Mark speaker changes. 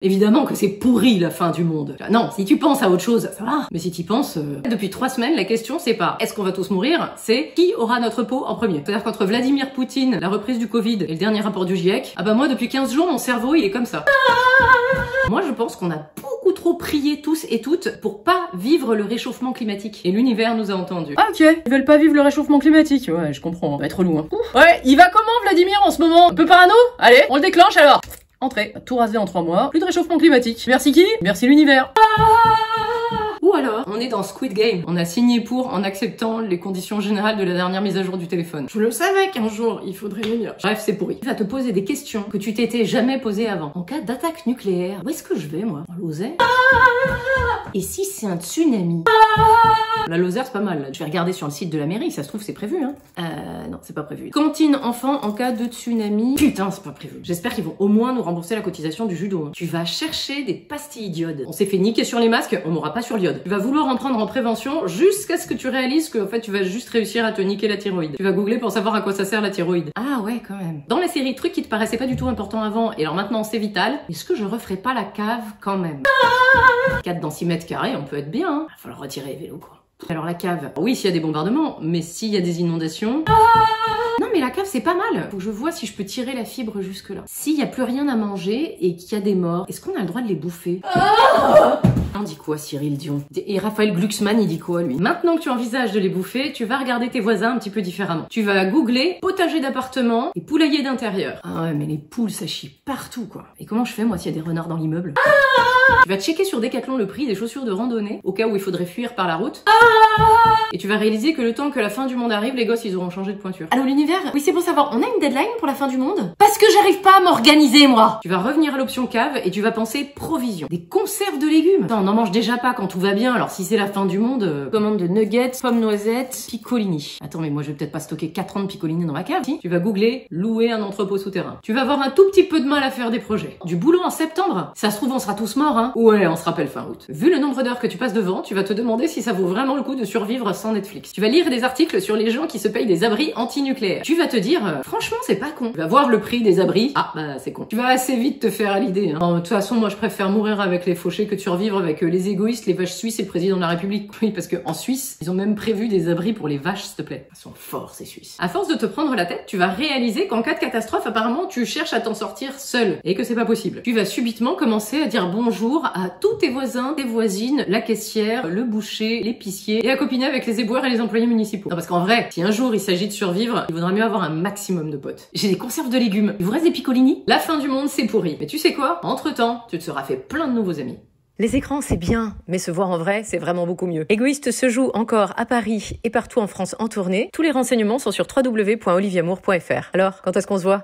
Speaker 1: Évidemment que c'est pourri la fin du monde. Non, si tu penses à autre chose, ça va. Mais si tu penses... Depuis 3 semaines, la question c'est pas est-ce qu'on va tous mourir, c'est qui aura notre peau en premier. C'est-à-dire qu'entre Vladimir Poutine, la reprise du Covid et le dernier rapport du GIEC, ah bah moi depuis 15 jours mon cerveau il est comme ça. Moi je pense qu'on a beaucoup trop prié tous et toutes pour pas vivre le réchauffement climatique. Et l'univers nous a entendus. Ah ok, ils veulent pas vivre le réchauffement climatique. Ouais, je comprends, ça va être relou hein. Ouais, il va comment Vladimir en ce moment? Un peu parano? Allez, on le déclenche alors. Entrée, tout rasé en 3 mois, plus de réchauffement climatique. Merci qui? Merci l'univers. Ou alors, on est dans Squid Game. On a signé pour en acceptant les conditions générales de la dernière mise à jour du téléphone. Je le savais qu'un jour, il faudrait venir. Bref, c'est pourri. Il va te poser des questions que tu t'étais jamais posées avant. En cas d'attaque nucléaire, où est-ce que je vais, moi? En Lozère? Et si c'est un tsunami? La Lozère, c'est pas mal. Je vais regarder sur le site de la mairie, ça se trouve, c'est prévu, hein. Non, c'est pas prévu. Cantine enfant en cas de tsunami. Putain, c'est pas prévu. J'espère qu'ils vont au moins nous rembourser la cotisation du judo. Hein. Tu vas chercher des pastilles d'iode. On s'est fait niquer sur les masques, on n'aura pas sur l'iode. Tu vas vouloir en prendre en prévention jusqu'à ce que tu réalises que, en fait, tu vas juste réussir à te niquer la thyroïde. Tu vas googler pour savoir à quoi ça sert la thyroïde. Ah ouais, quand même. Dans la série, trucs qui te paraissaient pas du tout importants avant, et alors maintenant c'est vital, est-ce que je referai pas la cave quand même? 4 dans 6 mètres carrés, on peut être bien, hein. Va falloir retirer les vélos, quoi. Alors la cave, oui s'il y a des bombardements, mais s'il y a des inondations... Non mais la cave c'est pas mal. Faut que je vois si je peux tirer la fibre jusque là. S'il y a plus rien à manger et qu'il y a des morts, est-ce qu'on a le droit de les bouffer? On dit quoi Cyril Dion? Et Raphaël Glucksmann il dit quoi lui? Maintenant que tu envisages de les bouffer, tu vas regarder tes voisins un petit peu différemment. Tu vas googler potager d'appartement et poulailler d'intérieur. Ah ouais mais les poules ça chie partout quoi. Et comment je fais moi s'il y a des renards dans l'immeuble? Tu vas checker sur Decathlon le prix des chaussures de randonnée au cas où il faudrait fuir par la route. Et tu vas réaliser que le temps que la fin du monde arrive, les gosses ils auront changé de pointure. Allô l'univers? Oui c'est pour savoir, on a une deadline pour la fin du monde? Parce que j'arrive pas à m'organiser moi. Tu vas revenir à l'option cave et tu vas penser provision. Des conserves de légumes. Attends, on en mange déjà pas quand tout va bien, alors si c'est la fin du monde, commande de nuggets, pommes noisettes, piccolini. Attends mais moi je vais peut-être pas stocker 4 ans de piccolini dans ma cave, si? Tu vas googler louer un entrepôt souterrain. Tu vas avoir un tout petit peu de mal à faire des projets. Du boulot en septembre? Ça se trouve on sera tous morts hein? Ouais, on se rappelle fin août. Vu le nombre d'heures que tu passes devant, tu vas te demander si ça vaut vraiment le coup de survivre sans Netflix. Tu vas lire des articles sur les gens qui se payent des abris anti-nucléaires. Tu vas te dire, franchement, c'est pas con. Tu vas voir le prix des abris. Ah, bah, c'est con. Tu vas assez vite te faire à l'idée, hein. De toute façon, moi, je préfère mourir avec les fauchés que de survivre avec les égoïstes, les vaches suisses et le président de la République. Oui, parce que en Suisse, ils ont même prévu des abris pour les vaches, s'il te plaît. Ils sont forts, ces Suisses. À force de te prendre la tête, tu vas réaliser qu'en cas de catastrophe, apparemment, tu cherches à t'en sortir seul. Et que c'est pas possible. Tu vas subitement commencer à dire bonjour à tous tes voisins, tes voisines, la caissière, le boucher, l'épicier, et à copiner avec les éboueurs et les employés municipaux. Non, parce qu'en vrai, si un jour il s'agit de survivre, il vaudra mieux avoir un maximum de potes. J'ai des conserves de légumes. Il vous reste des piccolini? La fin du monde, c'est pourri. Mais tu sais quoi? Entre-temps, tu te seras fait plein de nouveaux amis.
Speaker 2: Les écrans, c'est bien, mais se voir en vrai, c'est vraiment beaucoup mieux. Égoïste se joue encore à Paris et partout en France en tournée. Tous les renseignements sont sur www.oliviamour.fr. Alors, quand est-ce qu'on se voit?